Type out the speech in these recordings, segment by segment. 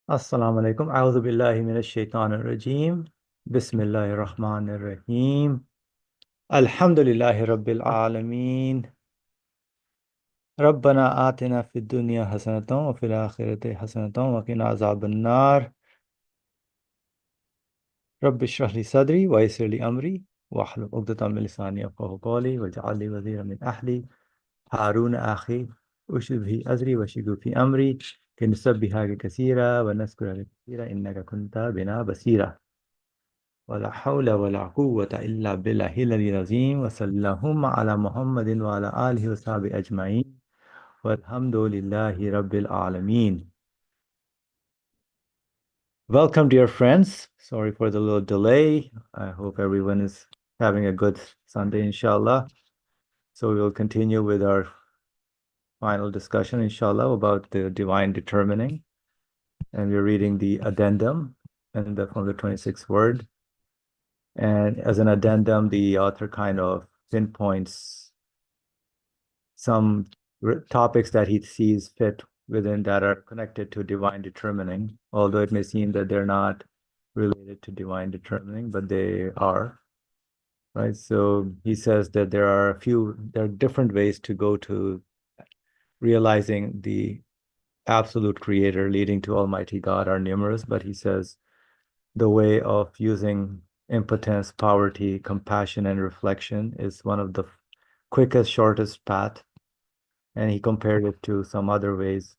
Assalamu alaikum. A'udhu billahi minash shaitanir rajim. Bismillahir rahmanir rahim. Alhamdulillahi rabbil alameen. Rabbana atina fid dunya hasanatan wa fil akhirati hasanatan wa qina azaban nar. Rabbi shrah li sadri wa yassir li amri wahlul 'uqdatam min lisani yafqahu qawli waj'al li waziran min ahli Harun akhi ushdud bihi azri wa shiddu fi amri kay nusabbihaka kaseera wa nazkuraka kaseera innaka kunta bina basira. ولا حول ولا قوة إلا بالله العلي العظيم وصلى اللهم على محمد وعلى آله وصحبه أجمعين والحمد لله رب العالمين. Welcome, dear friends. Sorry for the little delay. I hope everyone is having a good Sunday, inshallah. So we will continue with our final discussion, inshallah, about the divine determining. And we're reading the addendum and from the 26th word. And as an addendum, the author kind of pinpoints some topics that he sees fit within that are connected to divine determining, although it may seem that they're not related to divine determining, but they are, right? So he says that there are different ways to go to realizing the absolute creator leading to Almighty God are numerous, but he says the way of using impotence, poverty, compassion, and reflection is one of the quickest, shortest path. And he compared it to some other ways,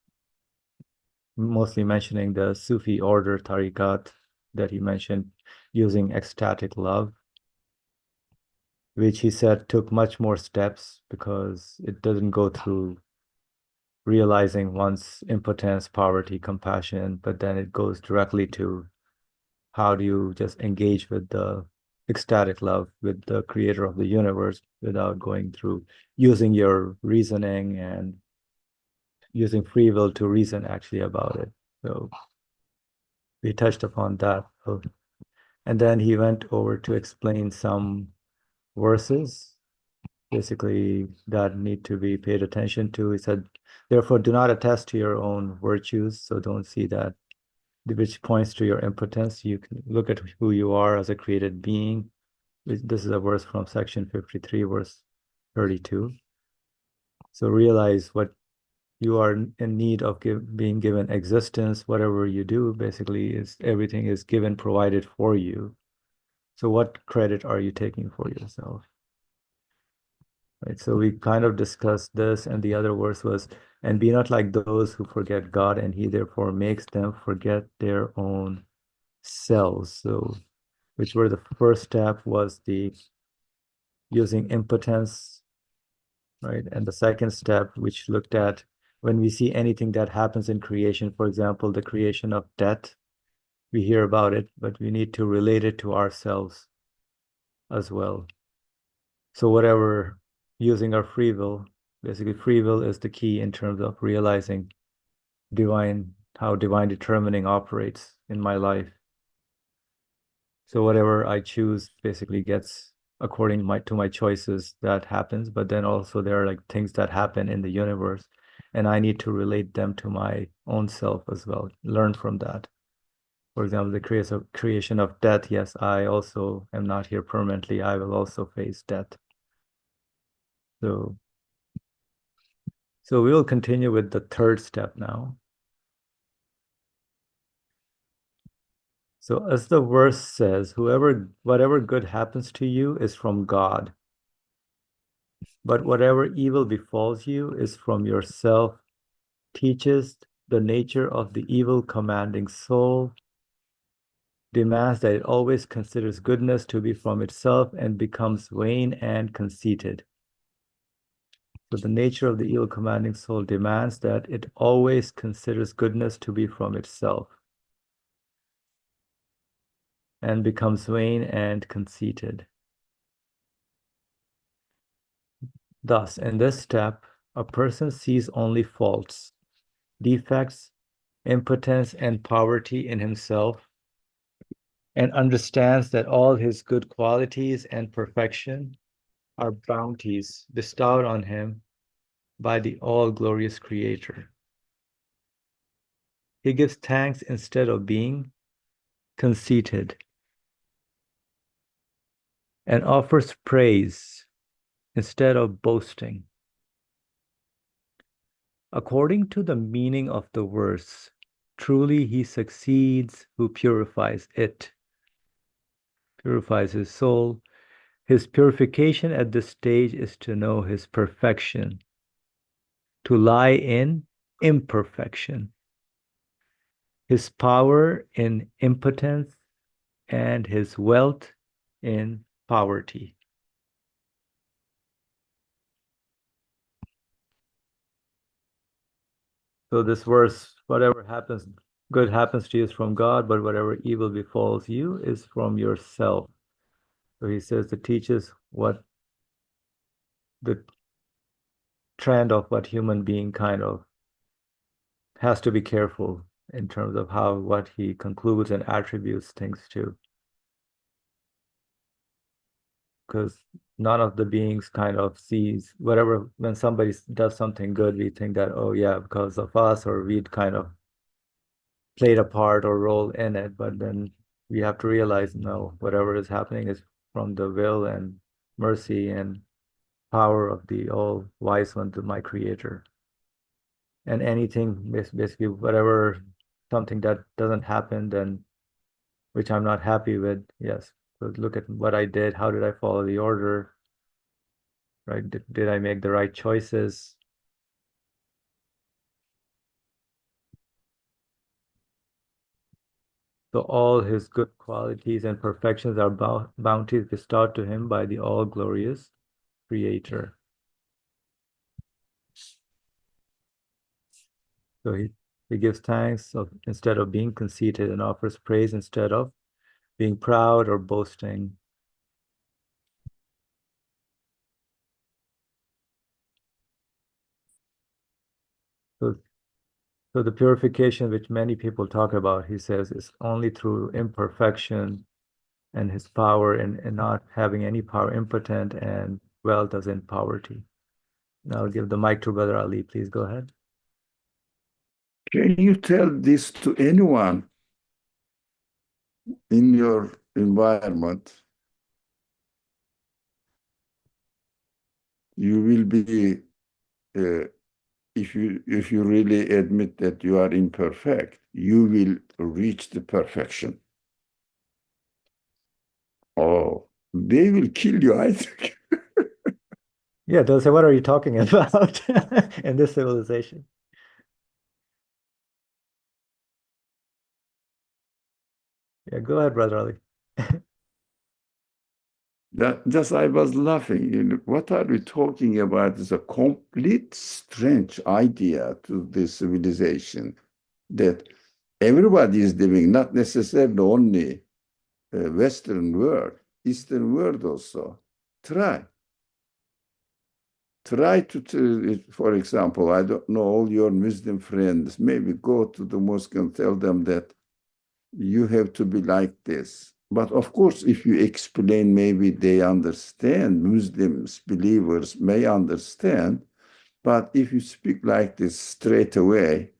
mostly mentioning the Sufi order, tariqat, that he mentioned using ecstatic love, which he said took much more steps because it doesn't go through realizing one's impotence, poverty, compassion, but then it goes directly to how do you just engage with the ecstatic love with the creator of the universe without going through using your reasoning and using free will to reason actually about it. So we touched upon that. And then he went over to explain some verses, basically, that need to be paid attention to. He said, therefore, do not attest to your own virtues. So don't see that, which points to your impotence. You can look at who you are as a created being. This is a verse from section 53, verse 32. So realize what you are in need of being given existence. Whatever you do, basically, is everything is given, provided for you. So what credit are you taking for yourself? Right. So we kind of discussed this, and the other verse was, and be not like those who forget God, and he therefore makes them forget their own selves. So, which were the first step was the using impotence, right? And the second step, which looked at when we see anything that happens in creation, for example, the creation of death, we hear about it, but we need to relate it to ourselves as well. So whatever, using our free will, basically free will is the key in terms of realizing how divine determining operates in my life. So whatever I choose basically gets according to my choices that happens, but then also there are like things that happen in the universe, and I need to relate them to my own self as well, learn from that. For example, the creation of death, yes, I also am not here permanently. I will also face death. So we will continue with the third step now. So as the verse says, whatever good happens to you is from God, but whatever evil befalls you is from yourself, teaches the nature of the evil commanding soul, demands that it always considers goodness to be from itself and becomes vain and conceited. So the nature of the evil commanding soul demands that it always considers goodness to be from itself and becomes vain and conceited. Thus, in this step, a person sees only faults, defects, impotence, and poverty in himself, and understands that all his good qualities and perfection are bounties bestowed on him by the all-glorious Creator. He gives thanks instead of being conceited and offers praise instead of boasting. According to the meaning of the verse, truly he succeeds who purifies his soul. His purification at this stage is to know his perfection, to lie in imperfection, his power in impotence, and his wealth in poverty. So this verse, whatever happens, good happens to you is from God, but whatever evil befalls you is from yourself. So he says to teach us what the trend of what human being kind of has to be careful in terms of how what he concludes and attributes things to, because none of the beings kind of sees whatever when somebody does something good, we think that, oh yeah, because of us, or we'd kind of played a part or role in it, but then we have to realize no, whatever is happening is from the will and mercy and power of the all wise one, to my creator. And anything basically whatever something that doesn't happen, then which I'm not happy with, yes, so look at what I did, how did I follow the order, right? Did I make the right choices? So all his good qualities and perfections are bounties bestowed to him by the all glorious creator. So he gives thanks instead of being conceited, and offers praise instead of being proud or boasting. So, so the purification which many people talk about, he says, is only through imperfection and his power in not having any power, impotent, and wealth as in poverty. Now I'll give the mic to Brother Ali. Please go ahead. Can you tell this to anyone in your environment? You will be, uh, if you really admit that you are imperfect, you will reach the perfection. Oh, they will kill you, I think. Yeah, they'll say, what are you talking about in this civilization? Yeah, go ahead, Brother Ali. That just I was laughing. What are we talking about? Is a complete strange idea to the civilization that everybody is living, not necessarily only Western world, Eastern world also. Try. Try for example, I don't know all your Muslim friends, maybe go to the mosque and tell them that you have to be like this. But of course, if you explain, maybe they understand, Muslims, believers may understand. But if you speak like this straight away,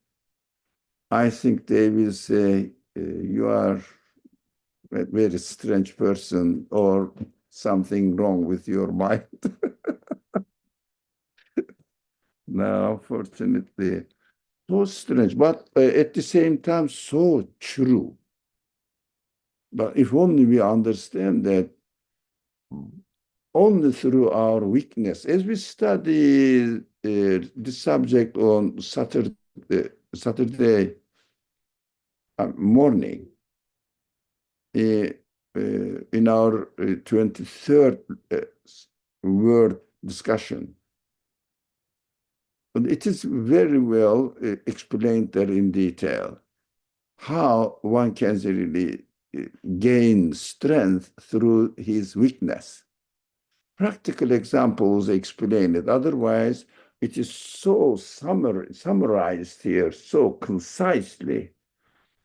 I think they will say, you are a very strange person or something wrong with your mind. No, unfortunately, so strange, but at the same time, so true. But if only we understand that only through our weakness, as we study the subject on Saturday morning, uh, in our 23rd word discussion, and it is very well explained there in detail how one can really gain strength through his weakness. Practical examples explain it. Otherwise, it is so summarized here so concisely,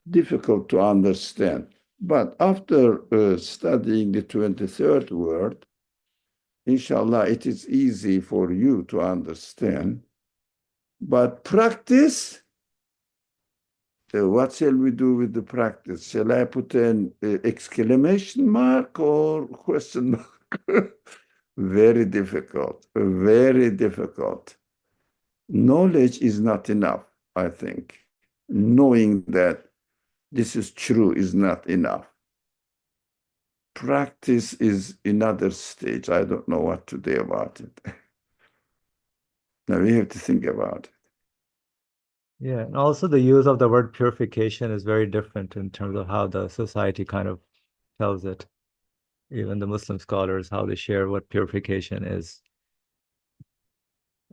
difficult to understand. But after studying the 23rd word, inshallah, it is easy for you to understand. But practice what shall we do with the practice? Shall I put an exclamation mark or question mark? Very difficult, very difficult. Knowledge is not enough, I think. Knowing that this is true is not enough. Practice is another stage. I don't know what to do about it. Now we have to think about it. Yeah, and also the use of the word purification is very different in terms of how the society kind of tells it. Even the Muslim scholars, how they share what purification is.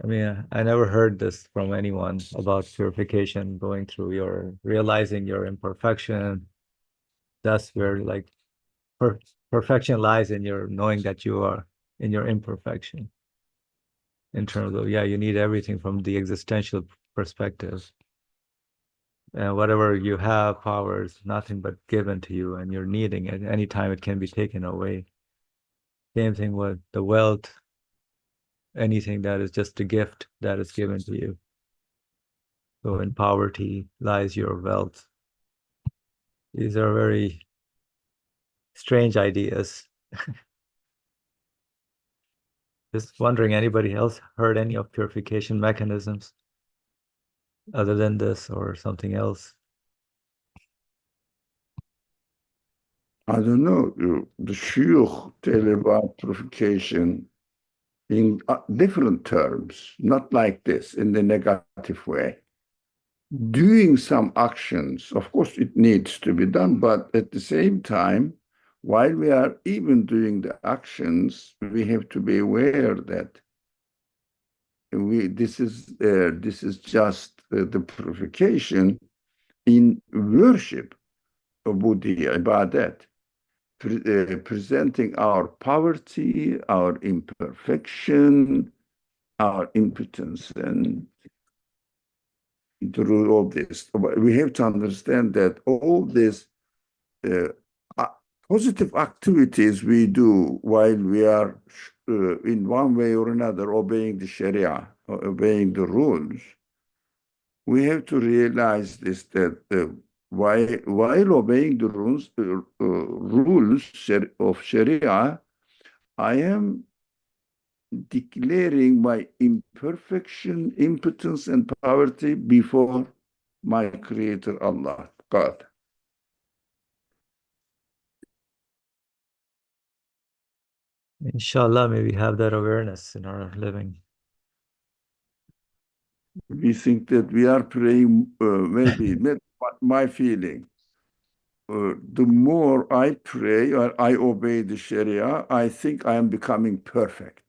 I mean, I never heard this from anyone about purification, going through your realizing your imperfection. That's where like per perfection lies in your knowing that you are in your imperfection. In terms of, yeah, you need everything from the existential perspective. And whatever you have, power is nothing but given to you, and you're needing it. Anytime it can be taken away. Same thing with the wealth, anything that is just a gift that is given to you. So in poverty lies your wealth. These are very strange ideas. Just wondering, anybody else heard any of purification mechanisms other than this or something else? I don't know. The shuyukh tell about purification in different terms, not like this, in the negative way. Doing some actions, of course, it needs to be done, but at the same time, while we are even doing the actions, we have to be aware that this is just the purification in worship of Buddha, ibadat, presenting our poverty, our imperfection, our impotence, and through all this. We have to understand that all these uh, positive activities we do while we are in one way or another obeying the Sharia, or obeying the rules, we have to realize this, that while obeying the rules of Sharia, I am declaring my imperfection, impotence, and poverty before my Creator Allah, God. Inshallah, may we have that awareness in our living. We think that we are praying, maybe my feeling. The more I pray or I obey the Sharia, I think I am becoming perfect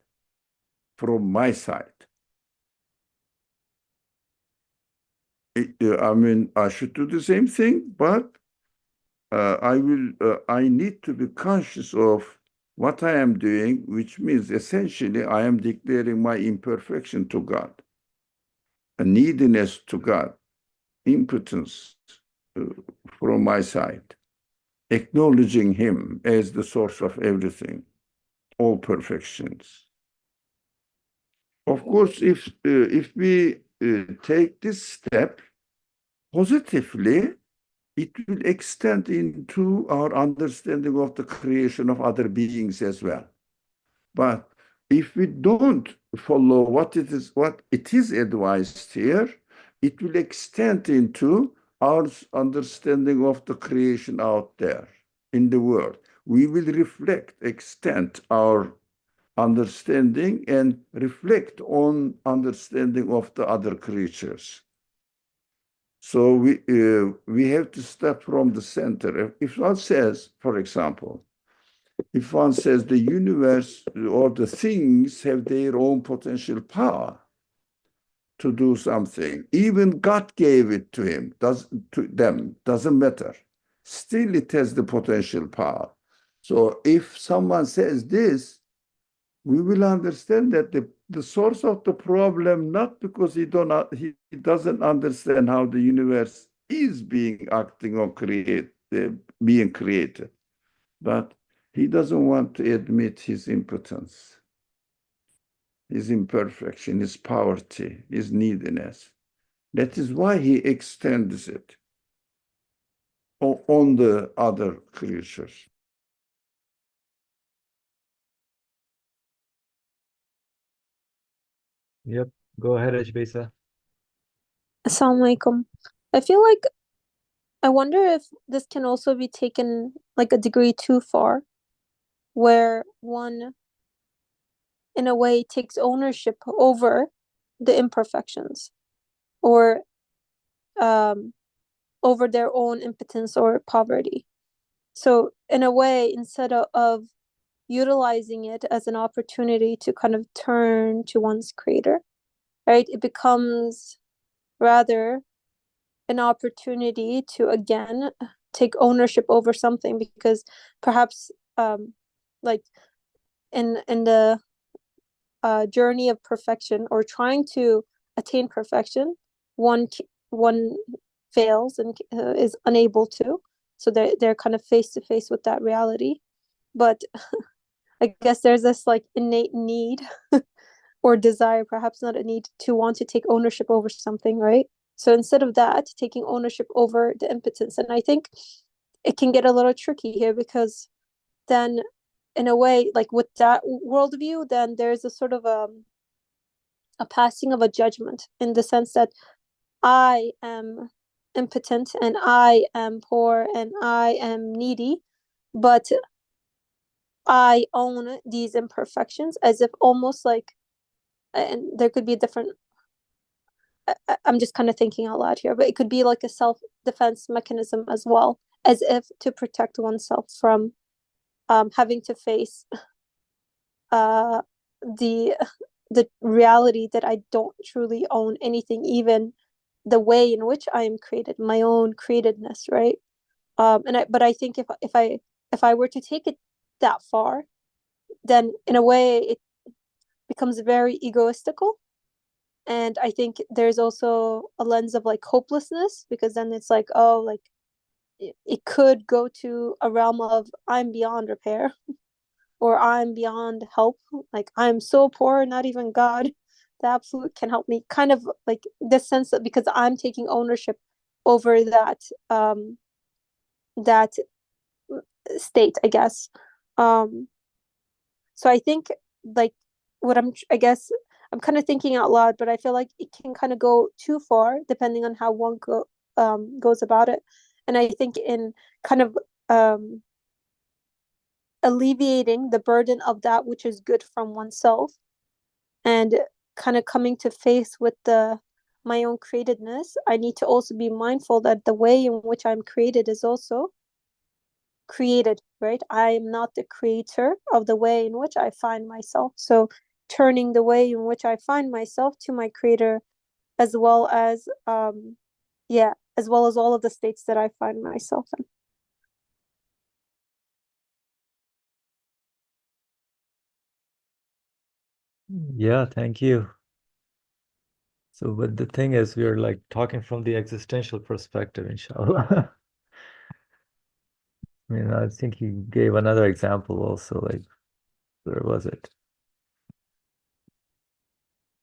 from my side. I mean, I should do the same thing, but I need to be conscious of what I am doing, which means essentially I am declaring my imperfection to God, a neediness to God, impotence uh, from my side, acknowledging Him as the source of everything, all perfections. Of course, if we take this step positively, it will extend into our understanding of the creation of other beings as well. But if we don't follow what it is advised here, it will extend into our understanding of the creation out there in the world. We will reflect, extend our understanding and reflect on understanding of the other creatures. So we have to start from the center. If one says, for example, if one says the universe or the things have their own potential power to do something, even God gave it to him, to them, doesn't matter. Still, it has the potential power. So if someone says this, we will understand that the source of the problem, not because he doesn't understand how the universe is being acting or being created, but he doesn't want to admit his impotence, his imperfection, his poverty, his neediness. That is why he extends it. on the other creatures. Yep. Go ahead, Ajbesa. Assalamu alaikum. I feel like I wonder if this can also be taken like a degree too far, where one, in a way, takes ownership over the imperfections or um, over their own impotence or poverty. So, in a way, instead of utilizing it as an opportunity to kind of turn to one's creator, right, it becomes rather an opportunity to again take ownership over something because perhaps like in the journey of perfection or trying to attain perfection, one fails and is unable to, so they're kind of face to face with that reality. But I guess there's this like innate need or desire, perhaps not a need, to want to take ownership over something, right? So instead of that, taking ownership over the impotence. And I think it can get a little tricky here because then, in a way, like with that worldview, then there's a sort of a passing of a judgment in the sense that I am impotent and I am poor and I am needy, but I own these imperfections as if almost like, and there could be different, I'm just kind of thinking out loud here, but it could be like a self-defense mechanism as well, as if to protect oneself from having to face uh, the the reality that I don't truly own anything, even the way in which I am created, my own createdness, right? But I think if I were to take it that far, then in a way it becomes very egoistical. And I think there's also a lens of like hopelessness because then it's like, oh, like it could go to a realm of I'm beyond repair or I'm beyond help. Like I'm so poor, not even God, the absolute can help me. Kind of like this sense that because I'm taking ownership over that state, I guess. Um, so I think like what I guess I'm kind of thinking out loud, but I feel like it can kind of go too far depending on how one goes about it. And I think in kind of um, alleviating the burden of that which is good from oneself and kind of coming to face with the my own createdness, I need to also be mindful that the way in which I'm created is also created, right? I am not the creator of the way in which I find myself. So turning the way in which I find myself to my creator, as well as yeah, as well as all of the states that I find myself in. Yeah, thank you. So, but the thing is, we're like talking from the existential perspective, inshallah. I mean, I think he gave another example also, like, where was it?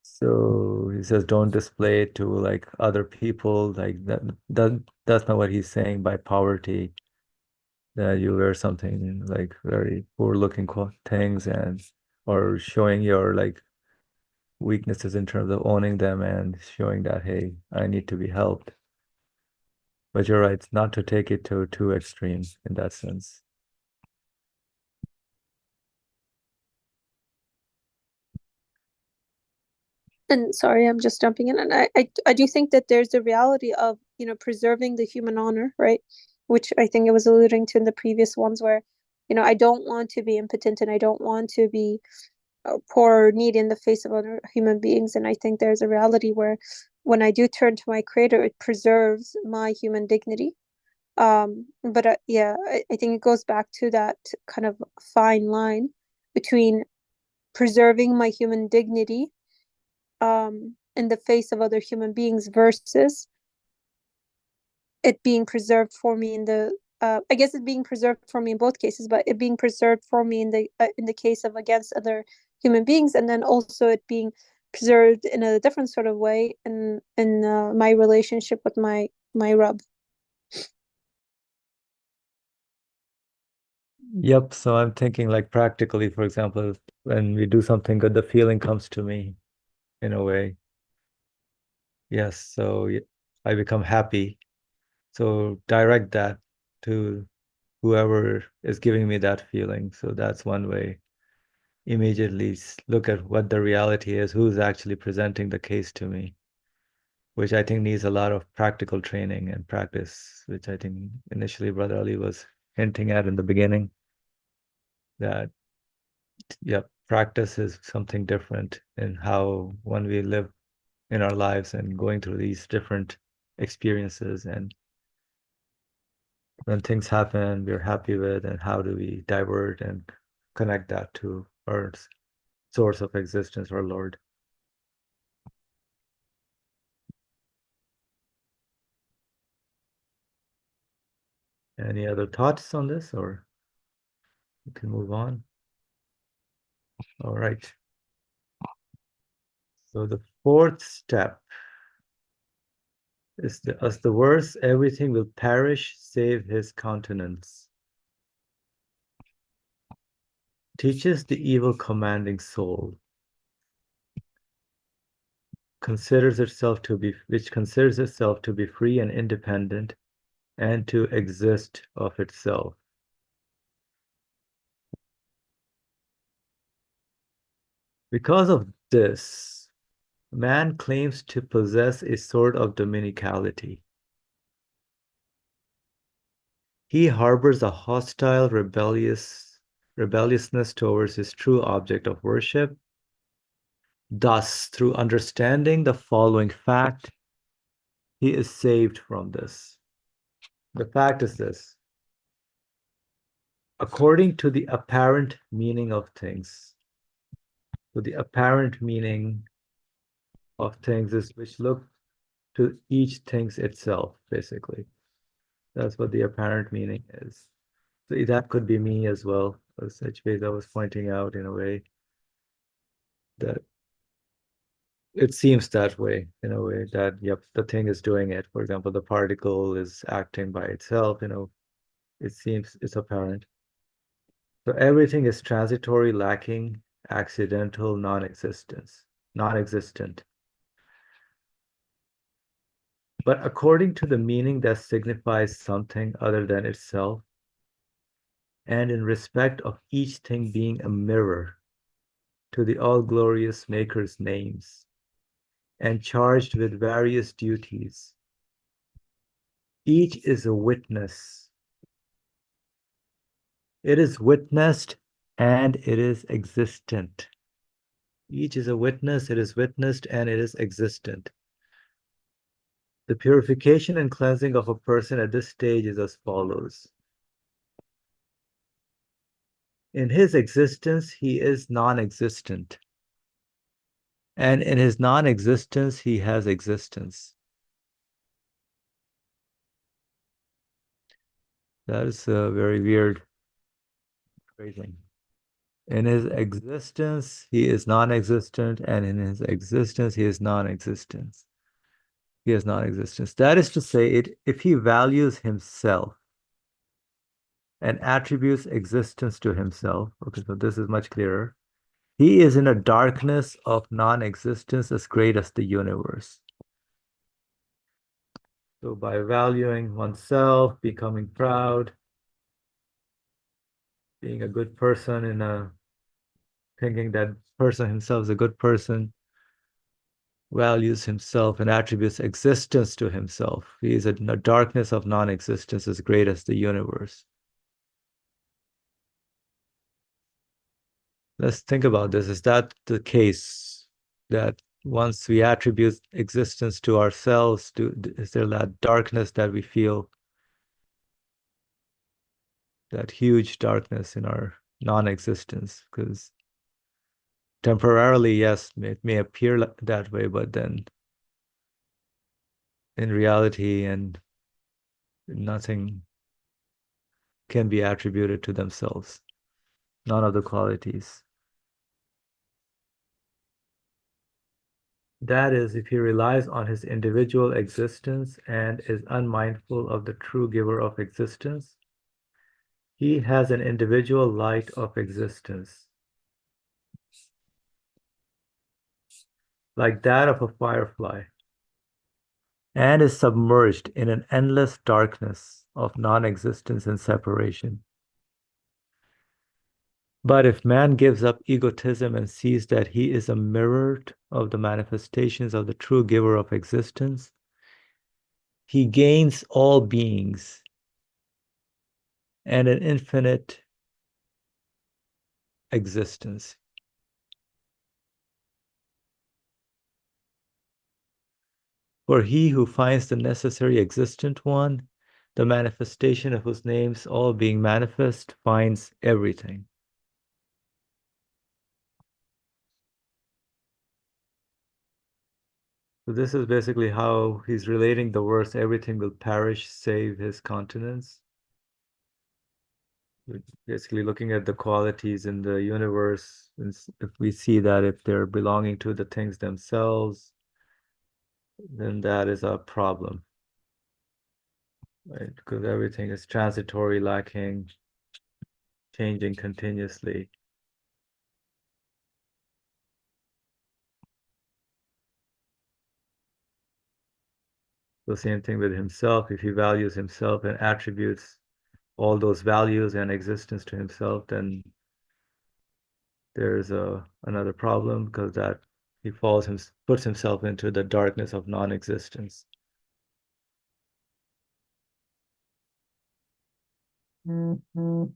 So he says, don't display it to like other people, like that's not what he's saying by poverty, that you wear something like very poor looking things and or showing your like weaknesses in terms of owning them and showing that, hey, I need to be helped. But you're right, not to take it to too extreme in that sense. And sorry, I'm just jumping in. And I do think that there's a reality of, preserving the human honor, right? Which I think I was alluding to in the previous ones where, I don't want to be impotent and I don't want to be poor or needy in the face of other human beings. And I think there's a reality where when I do turn to my creator, it preserves my human dignity. But yeah, I think it goes back to that kind of fine line between preserving my human dignity in the face of other human beings versus it being preserved for me in the I guess it being preserved for me in both cases, but it being preserved for me in the case of against other human beings, and then also it being preserved in a different sort of way in my relationship with my Rub. Yep. So I'm thinking like practically, for example, when we do something good, the feeling comes to me in a way. Yes. So I become happy. So direct that to whoever is giving me that feeling. So that's one way. Immediately look at what the reality is, who's actually presenting the case to me, which I think needs a lot of practical training and practice, which I think initially Brother Ali was hinting at in the beginning, that, yeah, practice is something different in how when we live in our lives and going through these different experiences, and when things happen we're happy with, and how do we divert and connect that to our source of existence, our Lord. Any other thoughts on this, or we can move on? All right. So the fourth step is as the verse, everything will perish save his countenance, teaches the evil commanding soul, which considers itself to be free and independent and to exist of itself. Because of this, man claims to possess a sort of dominicality. He harbors a hostile, rebelliousness towards his true object of worship. Thus, through understanding the following fact, he is saved from this. The fact is this: according to the apparent meaning of things, so the apparent meaning of things is which look to each thing's itself, basically. That's what the apparent meaning is. So that could be me as well, as such ways I was pointing out in a way that it seems that way, in a way that, yep, the thing is doing it. For example, the particle is acting by itself, it seems it's apparent. So everything is transitory, lacking, accidental, non-existent. But according to the meaning that signifies something other than itself, and in respect of each thing being a mirror to the all-glorious Maker's names, and charged with various duties, each is a witness. It is witnessed and it is existent. Each is a witness, it is witnessed, and it is existent. The purification and cleansing of a person at this stage is as follows. In his existence, he is non-existent. And in his non-existence, he has existence. That is a very weird phrasing. In his existence, he is non-existent, and in his existence, he is non-existence. He has non-existence. That is to say, if he values himself and attributes existence to himself, okay, so this is much clearer. He is in a darkness of non-existence as great as the universe. So by valuing oneself, becoming proud, being a good person, thinking that person himself is a good person, values himself and attributes existence to himself. He is in a darkness of non-existence as great as the universe. Let's think about this. Is that the case, that once we attribute existence to ourselves, is there that darkness that we feel, that huge darkness in our non-existence? Because temporarily, yes, it may appear that way, but then in reality, and nothing can be attributed to themselves, none of the qualities. That is, if he relies on his individual existence and is unmindful of the true giver of existence, He has an individual light of existence, like that of a firefly, and is submerged in an endless darkness of non-existence and separation. But if man gives up egotism and sees that he is a mirror of the manifestations of the true giver of existence, he gains all beings and an infinite existence. For he who finds the necessary existent one, the manifestation of whose names all being manifest, finds everything. So this is basically how he's relating the verse, everything will perish save his countenance. Basically looking at the qualities in the universe, if we see that if they're belonging to the things themselves, then that is a problem, right? Because everything is transitory, lacking, changing continuously. The same thing with himself. If he values himself and attributes all those values and existence to himself, then there's another problem because that he puts himself into the darkness of non-existence. All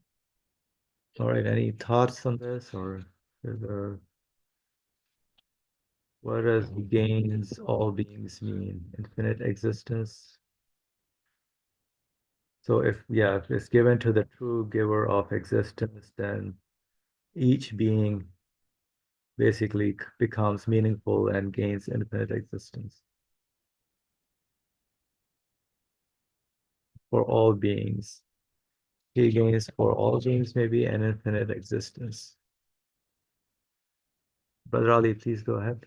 right, any thoughts on this, or what does gains all beings mean? Infinite existence. So if it's given to the true giver of existence, then each being basically becomes meaningful and gains infinite existence for all beings. He gains for all beings maybe an infinite existence. Brother Ali, please go ahead.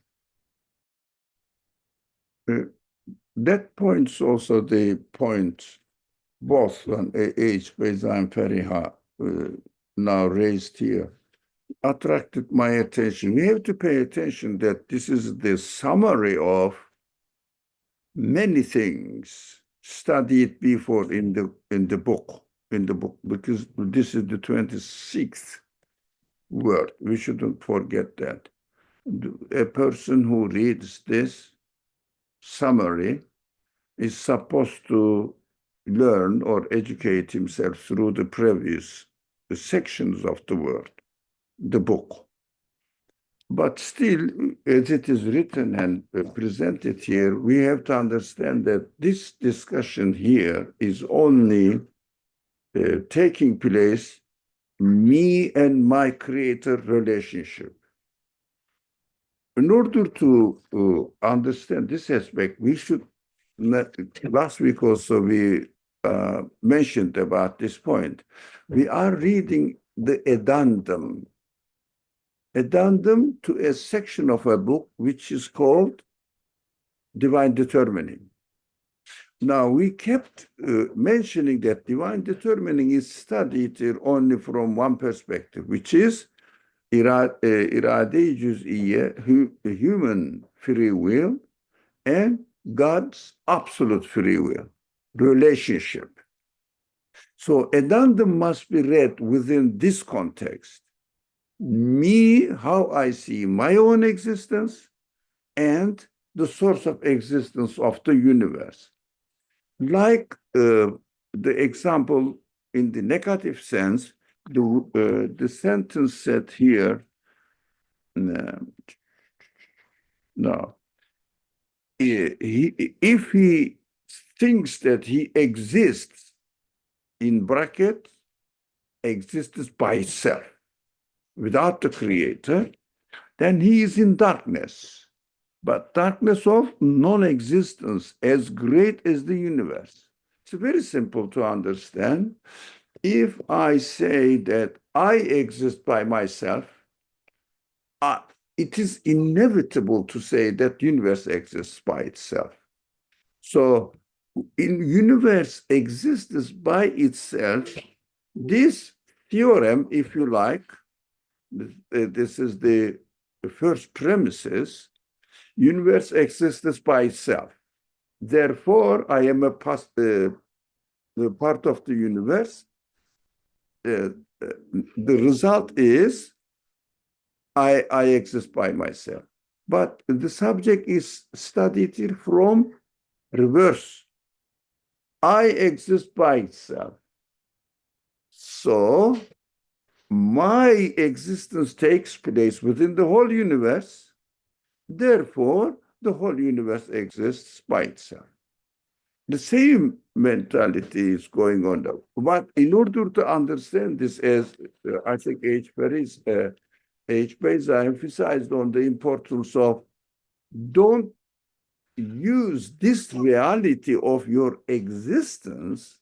That points also the point both on H. Beyzan Feriha now raised here attracted my attention. We have to pay attention that this is the summary of many things studied before in the book because this is the 26th word. We shouldn't forget that. A person who reads this summary is supposed to learn or educate himself through the previous sections of the book. But still, as it is written and presented here, we have to understand that this discussion here is only taking place me and my creator relationship. In order to understand this aspect, we should, last week also we mentioned about this point. We are reading the addendum to a section of a book which is called Divine Determining. Now, we kept mentioning that divine determining is studied only from one perspective, which is irade-i cüz'iye, human free will, and God's absolute free will, relationship. So addendum must be read within this context. Me, how I see my own existence, and the source of existence of the universe. Like the example in the negative sense, the sentence said here, no, if he thinks that he exists, in bracket, exists by itself, without the creator, then he is in darkness. But darkness of non-existence as great as the universe. It's very simple to understand. If I say that I exist by myself, it is inevitable to say that universe exists by itself. So in universe exists by itself This theorem, if you like, this is the first premises, universe exists by itself. Therefore, I am a part of the universe. The result is I exist by myself. But the subject is studied here from reverse. I exist by itself. So my existence takes place within the whole universe. Therefore, the whole universe exists by itself. The same mentality is going on. But in order to understand this, as I think H. Perez emphasized on the importance of don't use this reality of your existence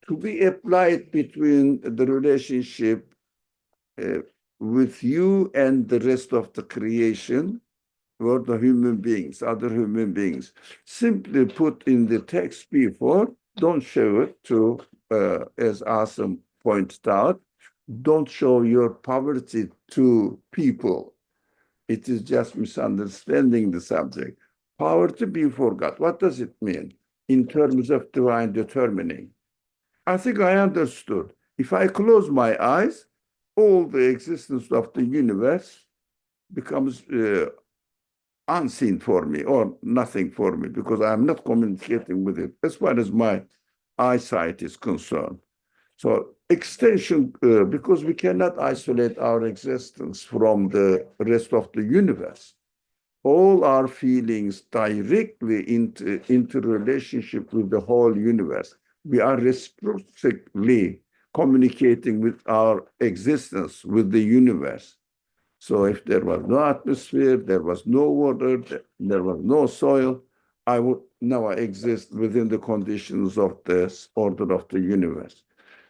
to be applied between the relationship with you and the rest of the creation or the human beings, other human beings. Simply put in the text before, don't show it to, as Asim pointed out, don't show your poverty to people. It is just misunderstanding the subject. Poverty before God. What does it mean in terms of divine determining? I think I understood. If I close my eyes, all the existence of the universe becomes unseen for me or nothing for me because I'm not communicating with it as far as my eyesight is concerned. So extension, because we cannot isolate our existence from the rest of the universe. All our feelings directly into relationship with the whole universe. We are reciprocally communicating with our existence with the universe. So if there was no atmosphere, there was no water, there was no soil, I would now exist within the conditions of this order of the universe.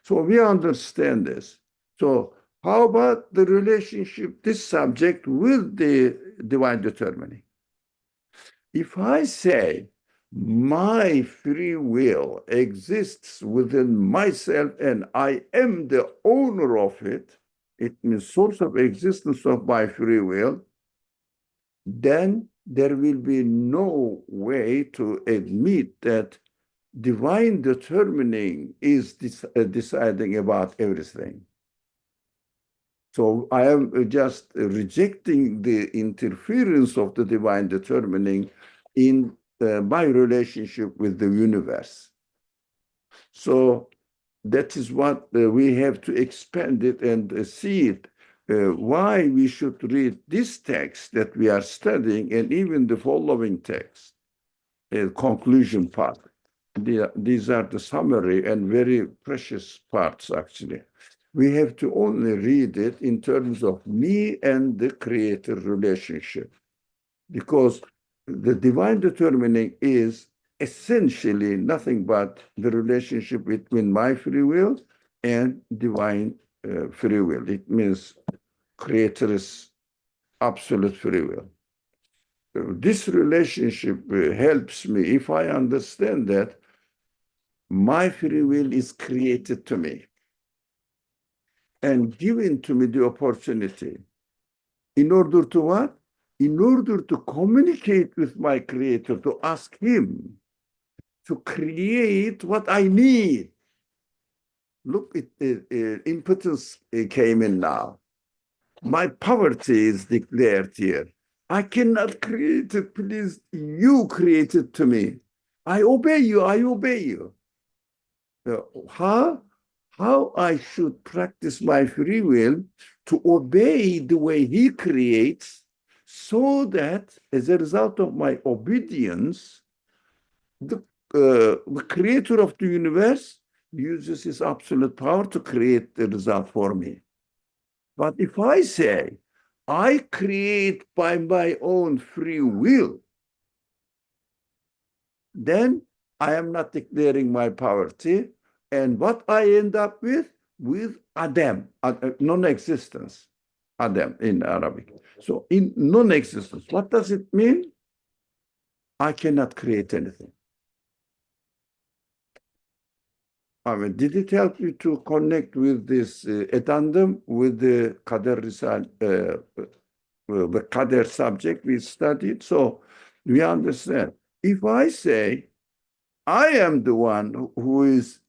So we understand this. So how about the relationship, this subject with the divine determining? If I say my free will exists within myself and I am the owner of it, it means source of existence of my free will, then there will be no way to admit that divine determining is deciding about everything. So I am just rejecting the interference of the divine determining in my relationship with the universe. So that is what we have to expand it and see it. Why we should read this text that we are studying and even the following text, conclusion part. These are the summary and very precious parts, actually. We have to only read it in terms of me and the creator relationship, because the divine determining is essentially nothing but the relationship between my free will and divine free will. It means creator's absolute free will. This relationship helps me if I understand that my free will is created to me and given to me the opportunity. In order to what? In order to communicate with my creator, to ask him to create what I need. Look, impotence came in now. My poverty is declared here. I cannot create it. Please, you create it to me. I obey you. I obey you. How I should practice my free will to obey the way he creates, so that as a result of my obedience, the creator of the universe uses his absolute power to create the result for me. But if I say, I create by my own free will, then I am not declaring my poverty. And what I end up with Adam, non-existence, Adam in Arabic. So in non-existence, what does it mean? I cannot create anything. I mean, did it help you to connect with this addendum with the Kader Risale, the Kader subject we studied? So we understand. If I say, I am the one who is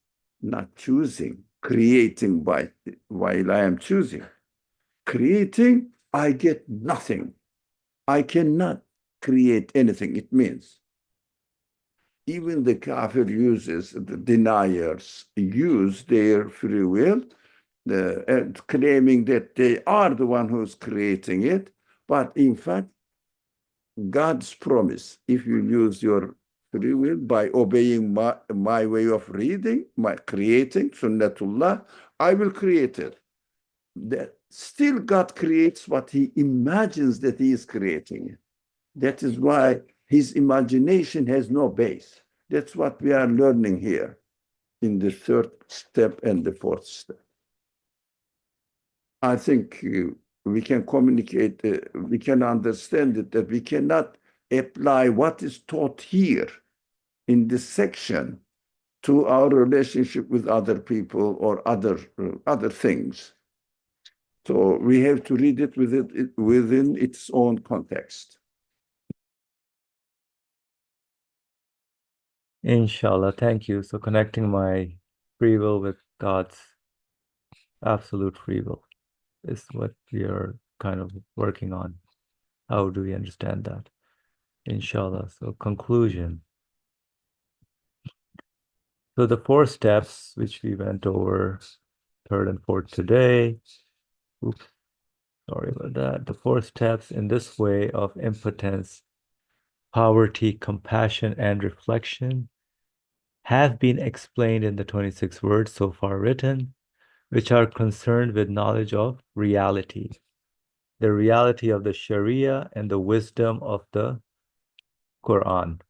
not choosing, creating while I am choosing. Creating, I get nothing. I cannot create anything. It means even the kafir uses, the deniers use their free will, claiming that they are the one who's creating it. But in fact, God's promise, if you use your free will by obeying my way of reading, my creating, sunnatullah, I will create it. That still God creates what he imagines that he is creating. That is why his imagination has no base. That's what we are learning here in the third step and the fourth step. I think we can communicate, we can understand it, that we cannot apply what is taught here in this section to our relationship with other people or other things. So we have to read it within its own context. Inshallah, thank you. So connecting my free will with God's absolute free will is what we are kind of working on. How do we understand that? Inshallah. So conclusion. So the four steps which we went over, third and fourth today. Oops, sorry about that. The four steps in this way of impotence, poverty, compassion, and reflection have been explained in the 26 words so far written, which are concerned with knowledge of reality, the reality of the Sharia and the wisdom of the Quran.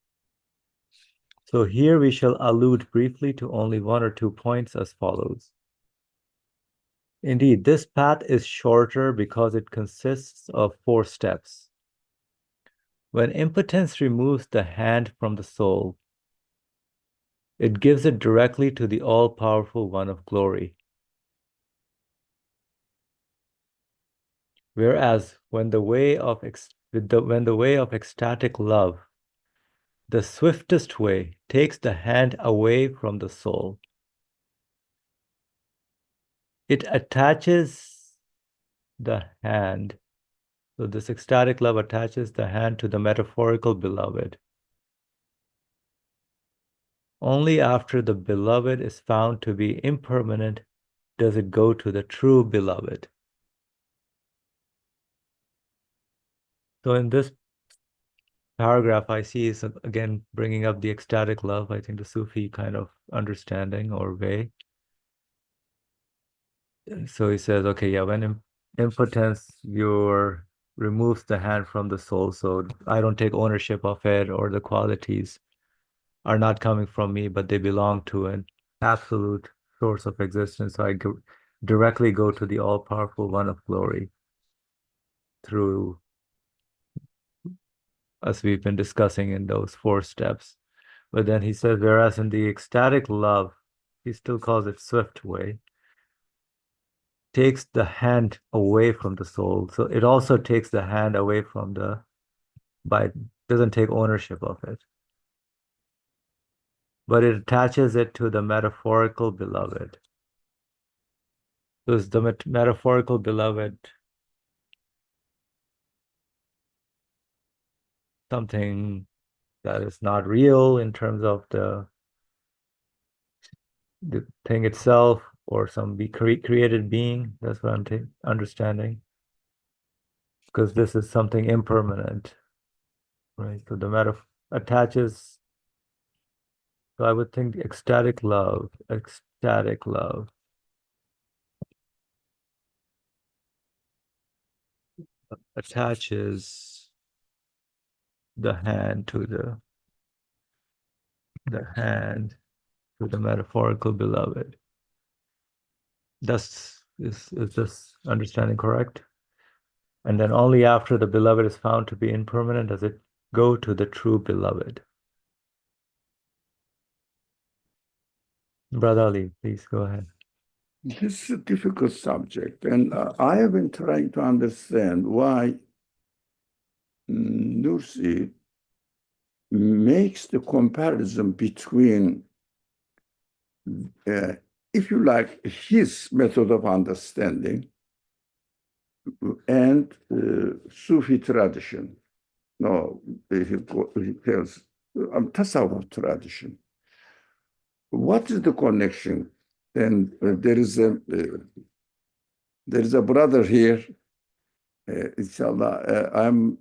So here we shall allude briefly to only one or two points as follows. Indeed, this path is shorter because it consists of four steps. When impotence removes the hand from the soul, it gives it directly to the all-powerful one of glory. Whereas when the way of ecstatic love, the swiftest way, takes the hand away from the soul, it attaches the hand. So this ecstatic love attaches the hand to the metaphorical beloved. Only after the beloved is found to be impermanent does it go to the true beloved. So in this paragraph, I see is again bringing up the ecstatic love, I think the Sufi kind of understanding or way. So he says, okay, yeah, when impotence, removes the hand from the soul. So I don't take ownership of it, or the qualities are not coming from me, but they belong to an absolute source of existence. So I directly go to the all-powerful one of glory through, as we've been discussing in those four steps. But then he says, whereas in the ecstatic love, he still calls it swift way, takes the hand away from the soul. So it also takes the hand away from doesn't take ownership of it. But it attaches it to the metaphorical beloved. So is the metaphorical beloved something that is not real in terms of the thing itself, or some created being? That's what I'm understanding. Because this is something impermanent, right? So the metaphor attaches. So I would think ecstatic love attaches the hand to the metaphorical beloved. Is this understanding correct? And then only after the beloved is found to be impermanent does it go to the true beloved. Brother Ali, please go ahead. This is a difficult subject, and I have been trying to understand why Nursi makes the comparison between, if you like, his method of understanding and Sufi tradition. No, he tells Tasawwuf tradition. What is the connection? And there is a brother here, inshallah. I'm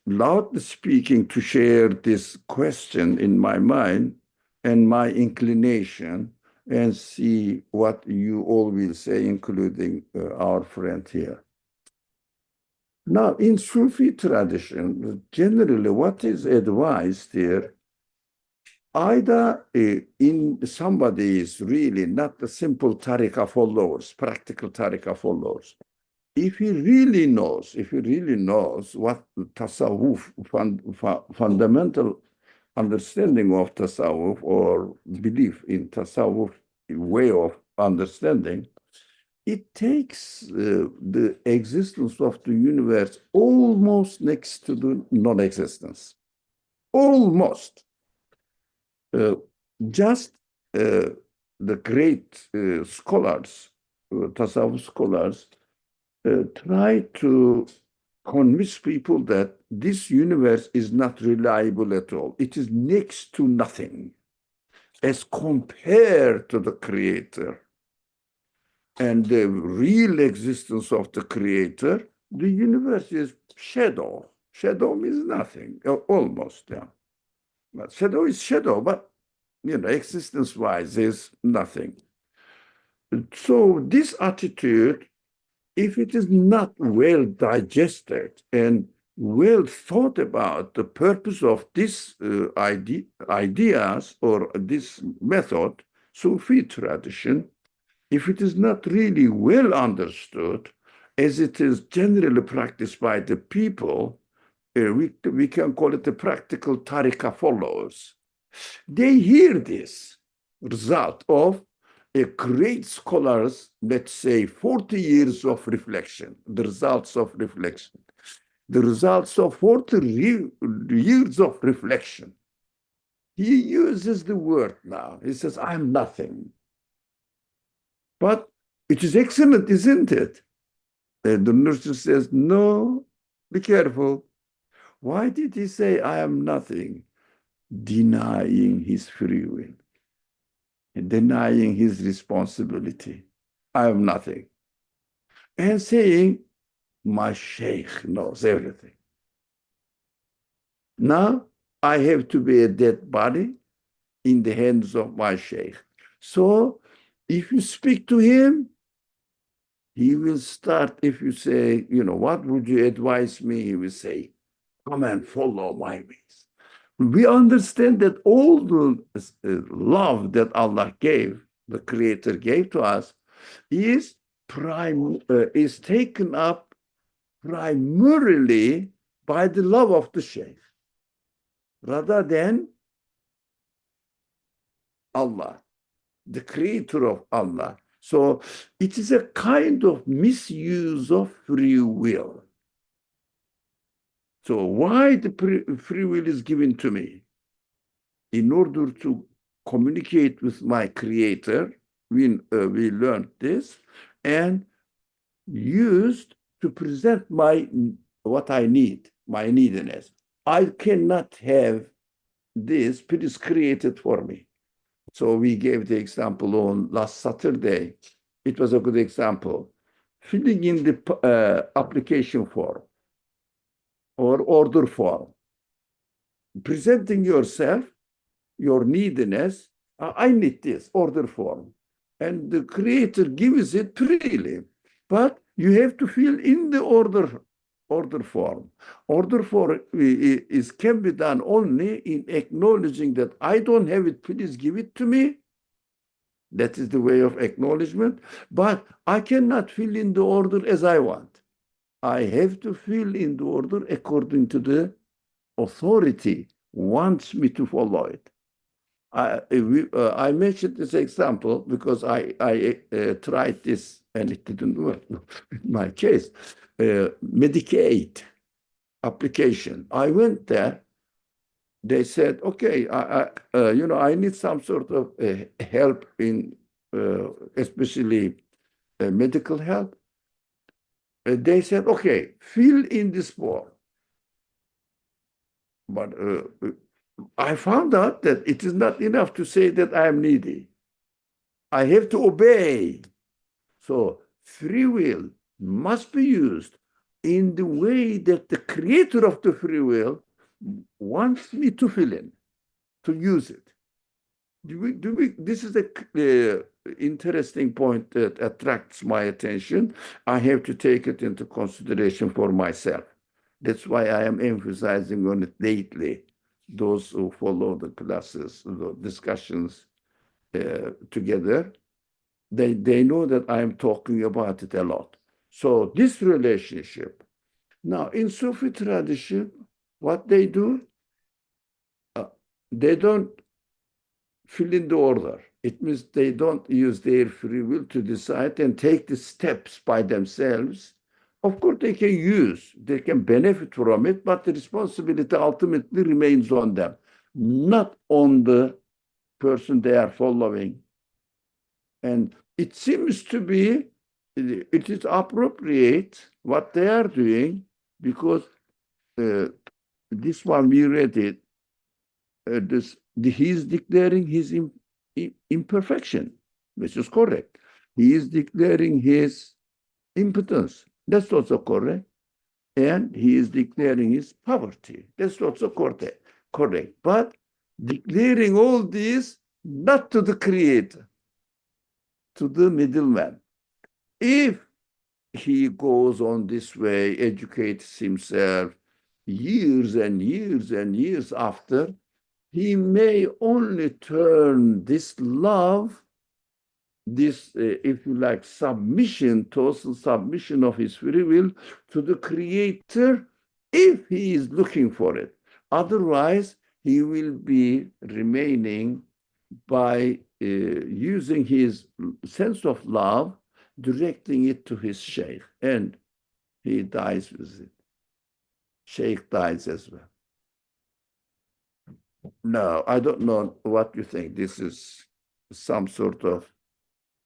loudly speaking to share this question in my mind and my inclination, and see what you all will say, including our friend here. Now, in Sufi tradition, generally what is advised here, either in somebody is really not the simple tariqah followers, practical tariqah followers, if he really knows what tasawwuf, fundamental understanding of tasawwuf or belief in tasawwuf way of understanding, it takes the existence of the universe almost next to the non-existence. Almost. Just the great scholars, tasawwuf scholars, try to convince people that this universe is not reliable at all. It is next to nothing as compared to the creator. And the real existence of the creator, the universe is shadow. Shadow means nothing, almost, yeah. But shadow is shadow, but, existence-wise is nothing. So this attitude, if it is not well digested and well thought about the purpose of this ideas or this method, Sufi tradition, if it is not really well understood, as it is generally practiced by the people, we can call it the practical tariqah followers. They hear this result of a great scholar's, let's say, 40 years of reflection, the results of reflection, the results of 40 years of reflection. He uses the word now. He says, I'm nothing. But it is excellent, isn't it? And the nurse says, no, be careful. Why did he say, I am nothing? Denying his free will, denying his responsibility. I am nothing. And saying, my sheikh knows everything. Now I have to be a dead body in the hands of my sheikh. So if you speak to him, he will start, if you say, what would you advise me? He will say, come and follow my ways. We understand that all the love that Allah gave, the Creator gave to us, is taken up primarily by the love of the Shaykh, rather than Allah, the Creator of Allah. So it is a kind of misuse of free will. So why the free will is given to me? In order to communicate with my Creator, we learned this, and used to present what I need, my neediness. I cannot have this, please create it for me. So we gave the example on last Saturday. It was a good example. Filling in the application form or order form, presenting yourself, your neediness, I need this order form. And the Creator gives it freely. But you have to fill in the order form. Order form can be done only in acknowledging that I don't have it, please give it to me. That is the way of acknowledgement. But I cannot fill in the order as I want. I have to fill in the order according to the authority wants me to follow it. I mentioned this example because I tried this and it didn't work in my case. Medicaid application. I went there. They said, okay, I need some sort of help in, especially medical help. They said, okay, fill in this form. But I found out that it is not enough to say that I am needy. I have to obey. So free will must be used in the way that the creator of the free will wants me to fill in, to use it. This is a interesting point that attracts my attention. I have to take it into consideration for myself. That's why I am emphasizing on it lately. Those who follow the classes, the discussions together, they know that I am talking about it a lot. So this relationship. Now, in Sufi tradition, what they do, they don't fill in the order. It means they don't use their free will to decide and take the steps by themselves. Of course, they can benefit from it, but the responsibility ultimately remains on them, not on the person they are following. And it seems to be, it is appropriate what they are doing because this one we read it, he is declaring his imperfection, which is correct. He is declaring his impotence. That's also correct. And he is declaring his poverty. That's also correct. But declaring all these not to the creator, to the middleman. If he goes on this way, educates himself years and years and years after, he may only turn this love, this, if you like, submission, total submission of his free will to the creator if he is looking for it. Otherwise, he will be remaining by using his sense of love, directing it to his sheikh, and he dies with it. Sheikh dies as well. No, I don't know what you think. This is some sort of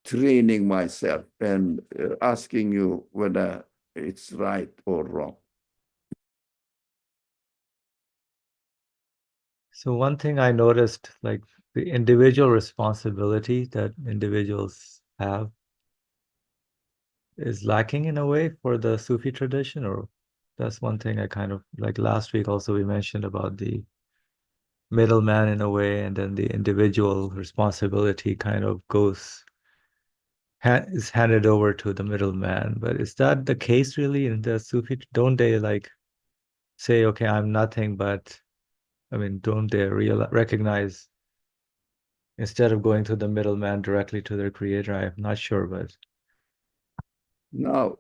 training myself and asking you whether it's right or wrong. So one thing I noticed, like the individual responsibility that individuals have is lacking in a way for the Sufi tradition, or that's one thing I kind of like last week also we mentioned about the middleman in a way, and then the individual responsibility kind of is handed over to the middleman. But is that the case really in the Sufi? Don't they like say, okay, I'm nothing, but I mean, don't they recognize instead of going to the middleman directly to their creator? I'm not sure, but Now,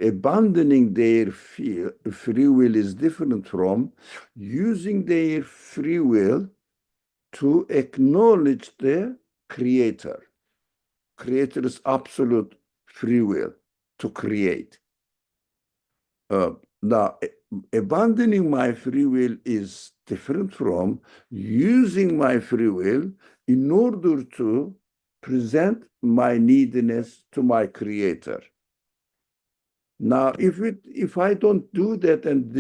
abandoning their free will is different from using their free will to acknowledge the creator. Creator is absolute free will to create. Now, abandoning my free will is different from using my free will in order to present my neediness to my creator. Now, if I don't do that and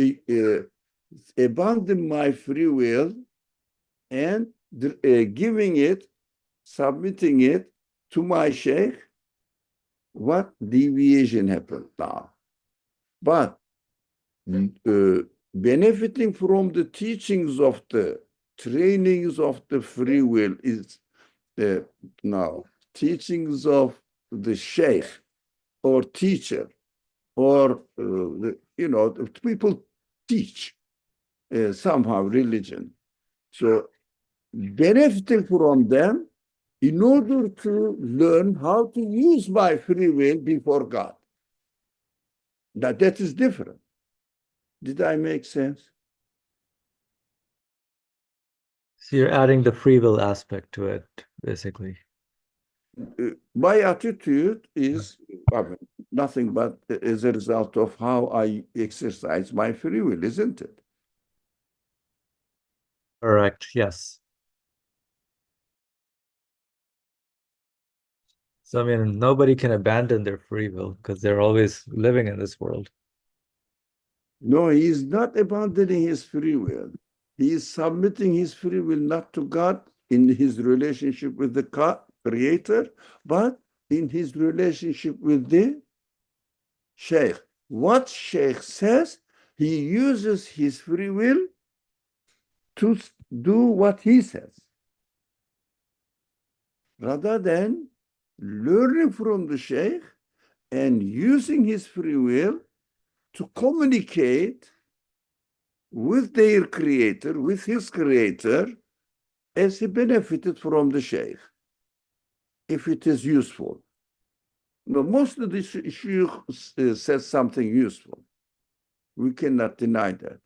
abandon my free will and giving it, submitting it to my sheikh, what deviation happened now? But benefiting from the teachings of the trainings of the free will is now teachings of the sheikh or teacher or people teach somehow religion. So benefiting from them in order to learn how to use my free will before God. That is different. Did I make sense? So you're adding the free will aspect to it, basically. My attitude is nothing but as a result of how I exercise my free will, isn't it? Correct. Yes. So, I mean, nobody can abandon their free will because they're always living in this world. No, he is not abandoning his free will. He is submitting his free will not to God in his relationship with the Creator, but in his relationship with the Sheikh. What Sheikh says, he uses his free will to do what he says, rather than learning from the Sheikh and using his free will to communicate with their creator, with his creator, as he benefited from the Sheikh, if it is useful. No, most of the Sheikh says something useful. We cannot deny that.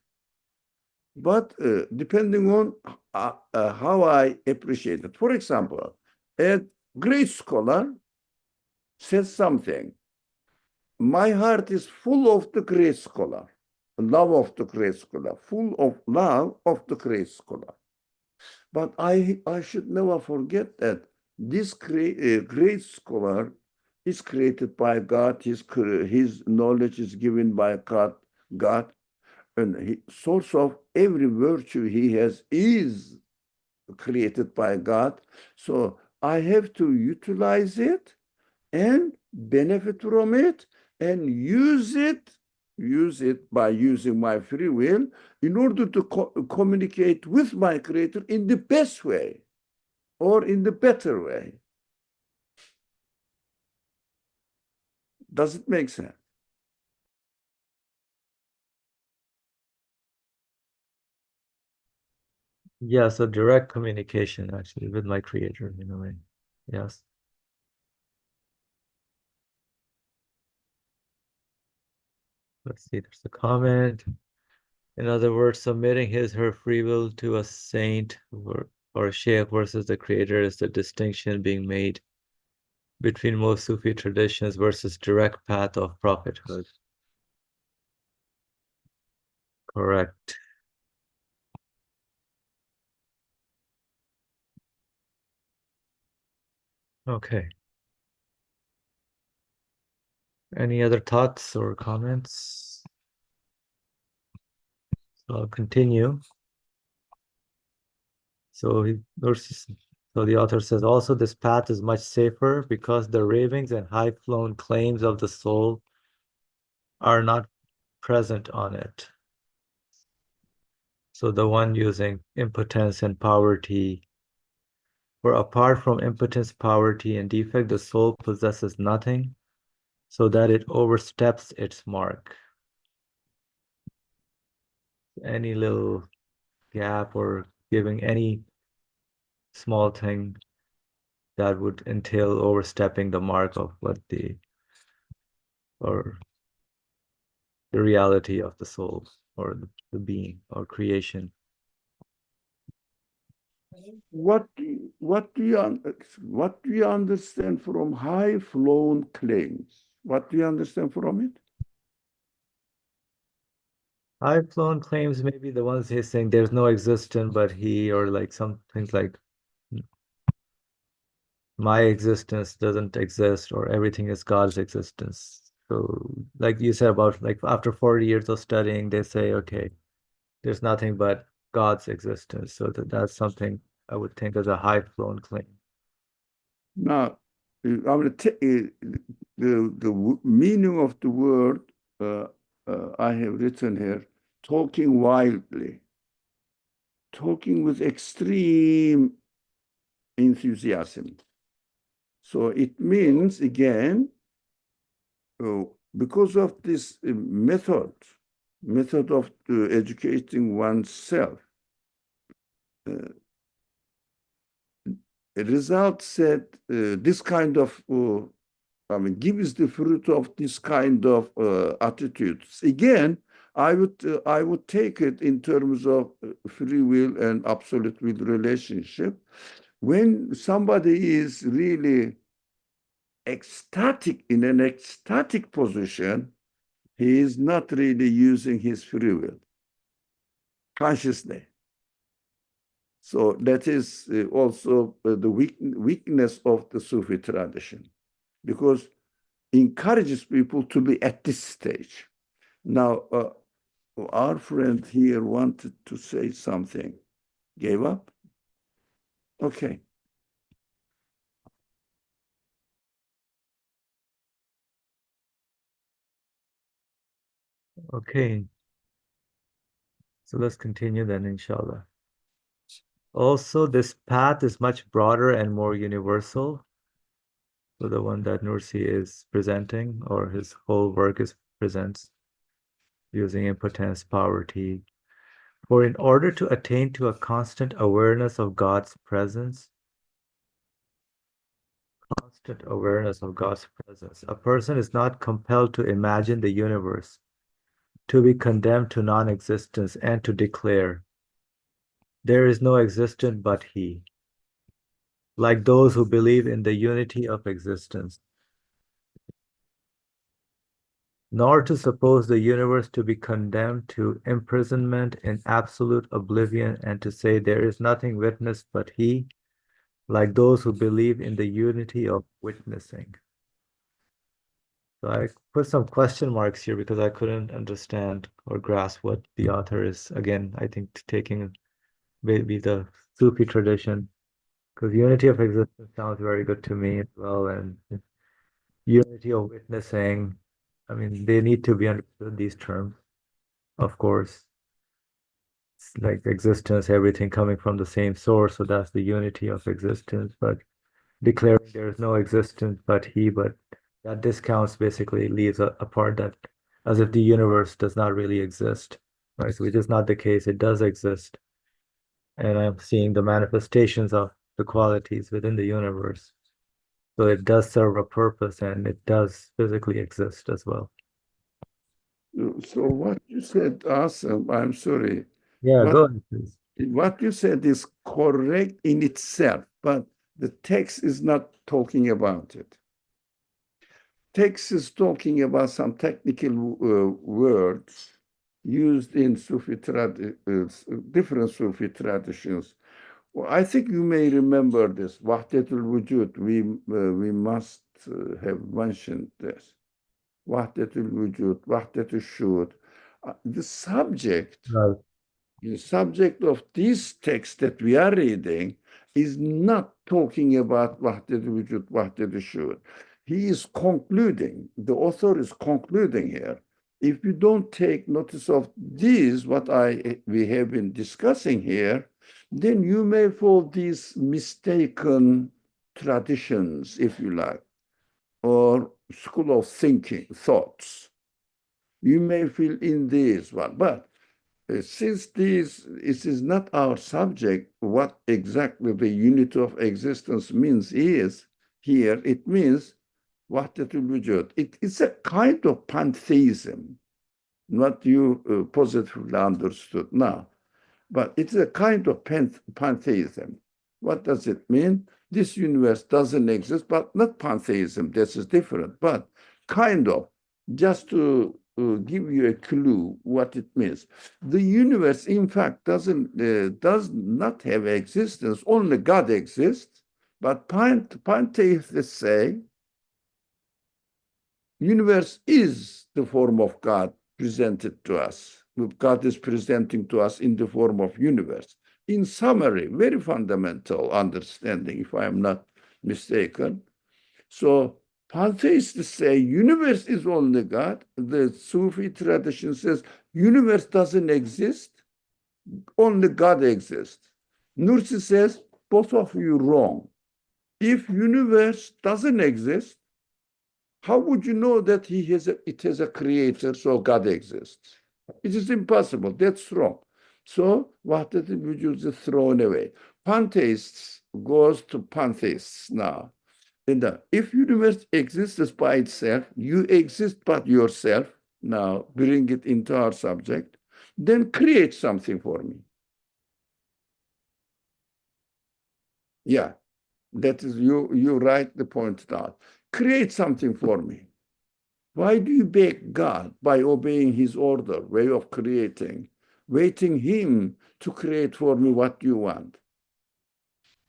But depending on how I appreciate it. For example, a great scholar says something. My heart is full of the great scholar, love of the great scholar, full of love of the great scholar. But I should never forget that this great scholar is created by God. His knowledge is given by God, and the source of every virtue he has is created by God. So I have to utilize it and benefit from it and use it by using my free will in order to communicate with my creator in the best way or in the better way. Does it make sense? Yeah, so direct communication actually with my creator in a way. Yes. Let's see, there's a comment. In other words, submitting her free will to a saint or a sheikh versus the creator is the distinction being made between most Sufi traditions versus direct path of prophethood. Correct. Okay. Any other thoughts or comments? So I'll continue. So the author says also this path is much safer because the ravings and high-flown claims of the soul are not present on it. So the one using impotence and poverty, for apart from impotence, poverty, and defect, the soul possesses nothing, so that it oversteps its mark. Any little gap or giving any small thing that would entail overstepping the mark of what or the reality of the soul or the being or creation. What do you understand from high flown claims? What do you understand from it? High flown claims maybe the ones he's saying there's no existence but he, or like some things like my existence doesn't exist or everything is God's existence. So like you said about like after 40 years of studying, they say, okay, there's nothing but God's existence. So that's something I would think as a high flown claim. Now, I'm going to the meaning of the word I have written here, talking wildly, talking with extreme enthusiasm. So it means, again, because of this method of educating oneself, result said this kind of gives the fruit of this kind of attitudes. Again, I would take it in terms of free will and absolute will relationship. When somebody is really ecstatic in an ecstatic position, he is not really using his free will consciously. So that is also the weakness of the Sufi tradition, because encourages people to be at this stage. Now, our friend here wanted to say something. Gave up? Okay. Okay, so let's continue then, inshallah. Also, this path is much broader and more universal. So the one that Nursi is presenting, or his whole work is presents using impotence, poverty. For in order to attain to a constant awareness of God's presence, a person is not compelled to imagine the universe, to be condemned to non-existence, and to declare, there is no existent but He, like those who believe in the unity of existence, nor to suppose the universe to be condemned to imprisonment in absolute oblivion, and to say there is nothing witnessed but He, like those who believe in the unity of witnessing. So I put some question marks here because I couldn't understand or grasp what the author is, again, I think taking maybe the Sufi tradition, because unity of existence sounds very good to me as well, and unity of witnessing, I mean, they need to be understood, these terms, of course. It's like existence, everything coming from the same source, so that's the unity of existence, but declaring there is no existence but He, but that discounts, basically leaves a part that as if the universe does not really exist, right? So which is not the case. It does exist. And I'm seeing the manifestations of the qualities within the universe. So it does serve a purpose and it does physically exist as well. So what you said, awesome. I'm sorry. Yeah, What, go ahead, please. what you said is correct in itself, but the text is not talking about it. Text is talking about some technical words used in different Sufi traditions. Well, I think you may remember this, Wahdatul Wujud. We must have mentioned this. Wahdatul Wujud, Wahdatul Shuhud. The subject Right. the subject of this text that we are reading is not talking about Wahdat Wujud, Wahdat Shuhud. He is concluding, the author is concluding here. If you don't take notice of this, what we have been discussing here, then you may fall these mistaken traditions, if you like, or school of thinking, thoughts. You may feel in this one, but since it is not our subject, what exactly the unity of existence means is here, it means wahdatul wujud. It's a kind of pantheism, what you positively understood now. But it's a kind of pantheism. What does it mean? This universe doesn't exist, but not pantheism. This is different, but kind of, just to give you a clue what it means. The universe, in fact, does not have existence. Only God exists. But pantheists say universe is the form of God presented to us. God is presenting to us in the form of universe. In summary, very fundamental understanding, if I am not mistaken. So pantheists say universe is only God. The Sufi tradition says universe doesn't exist, only God exists. Nursi says both of you wrong. If universe doesn't exist, how would you know that it has a creator, so God exists? It is impossible. That's wrong. So Wahdat al-Wujud is thrown away. Pantheists goes to pantheists now. And if universe exists by itself, you exist but yourself. Now bring it into our subject, then create something for me. Yeah, that is, you write the point down. Create something for me. Why do you beg God by obeying his order, way of creating, waiting him to create for me what you want?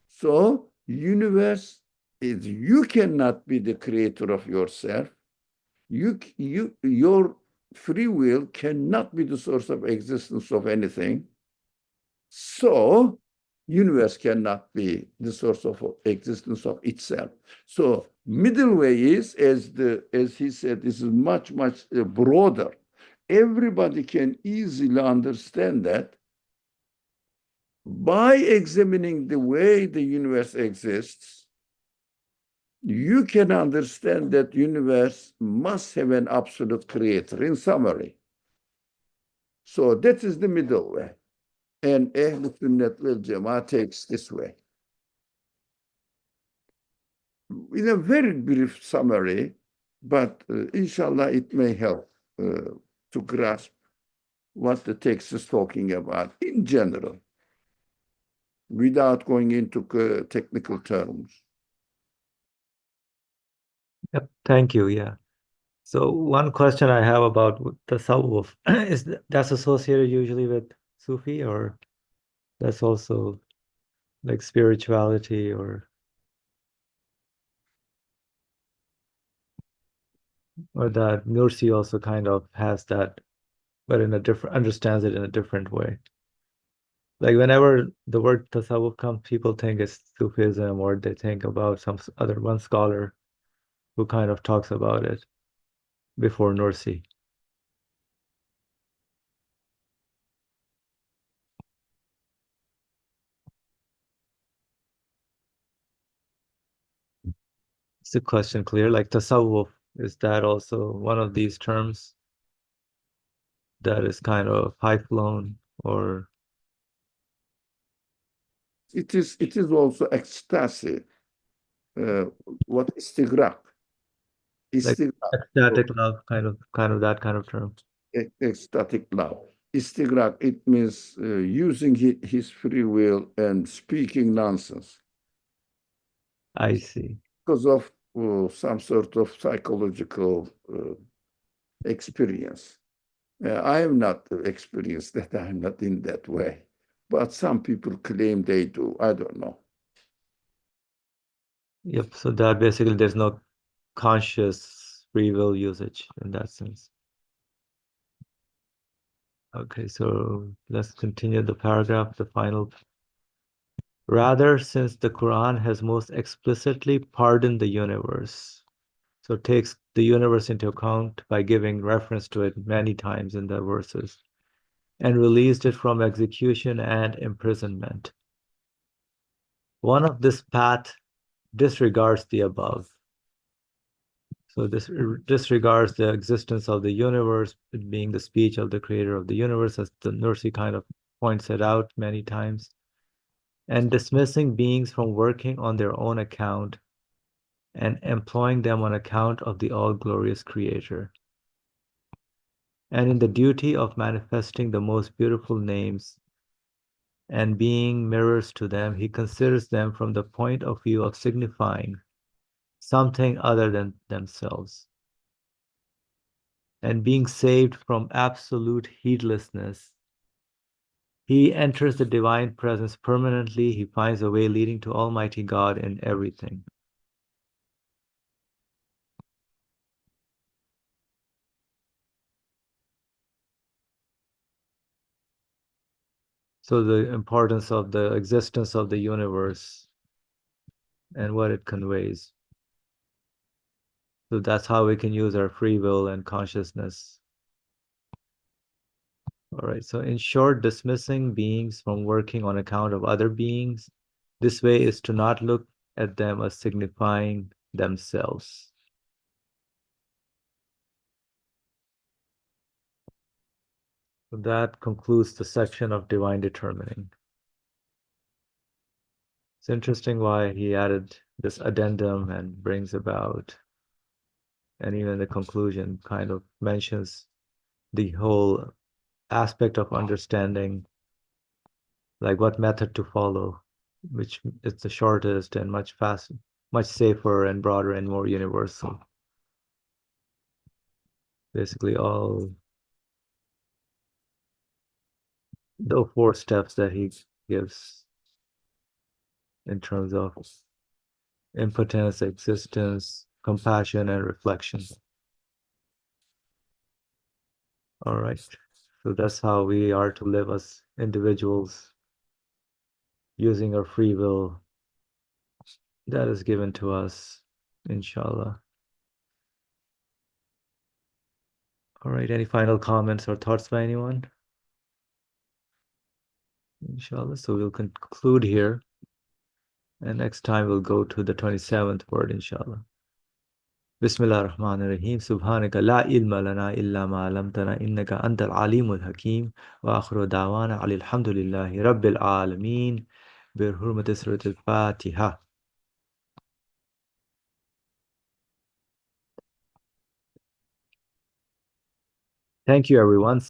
So universe is, you cannot be the creator of yourself. Your free will cannot be the source of existence of anything. So universe cannot be the source of existence of itself. So middle way is, as he said, this is much broader. Everybody can easily understand that by examining the way the universe exists. You can understand that universe must have an absolute creator, in summary. So that is the middle way. And Ahl Sunnat wal Jama'ah takes this way. In a very brief summary, but inshallah it may help to grasp what the text is talking about in general, without going into technical terms. Yep, thank you. Yeah. So one question I have about tasawwuf is that's associated usually with Sufi, or that's also like spirituality, or that Nursi also kind of has that, but in a different, understands it in a different way. Like whenever the word tasawwuf comes, people think it's Sufism, or they think about some other one scholar who kind of talks about it before Nursi. Is the question clear? Like tasawwuf, is that also one of these terms that is kind of high flown, or It is also ecstasy. What istighraq? like Istighraq. ecstatic love, kind of that kind of term? Ecstatic love. Istighraq, it means using his free will and speaking nonsense I see. because of some sort of psychological experience. I am not experienced that. I'm not in that way. But some people claim they do. I don't know. Yep. So that basically there's no conscious free will usage in that sense. Okay, so let's continue the paragraph, the final. Rather, since the Quran has most explicitly pardoned the universe, so it takes the universe into account by giving reference to it many times in the verses, and released it from execution and imprisonment. One of this path disregards the above. So this disregards the existence of the universe, it being the speech of the creator of the universe, as the Nursi kind of points it out many times, and dismissing beings from working on their own account and employing them on account of the all-glorious creator. And in the duty of manifesting the most beautiful names and being mirrors to them, he considers them from the point of view of signifying something other than themselves. And being saved from absolute heedlessness, he enters the divine presence permanently. He finds a way leading to Almighty God in everything. So the importance of the existence of the universe and what it conveys. So that's how we can use our free will and consciousness. All right, so in short, dismissing beings from working on account of other beings, this way is to not look at them as signifying themselves. So that concludes the section of divine determining. It's interesting why he added this addendum and brings about, and even the conclusion kind of mentions the whole aspect of understanding, like what method to follow, which is the shortest and much faster, much safer and broader and more universal. Basically, all the 4 steps that he gives in terms of impotence, existence, compassion, and reflection. All right. So that's how we are to live as individuals, using our free will that is given to us, inshallah. All right. Any final comments or thoughts by anyone? Inshallah. So we'll conclude here. And next time we'll go to the 27th word, inshallah. Bismillah ar-Rahman ar-Rahim. Subhanaka la ilma lana illa ma alamtana innaka antal alimul hakim. Wa akhiru da'wana alhamdulillahi rabbil alameen. Bir hurmati surat al-Fatiha. Thank you, everyone.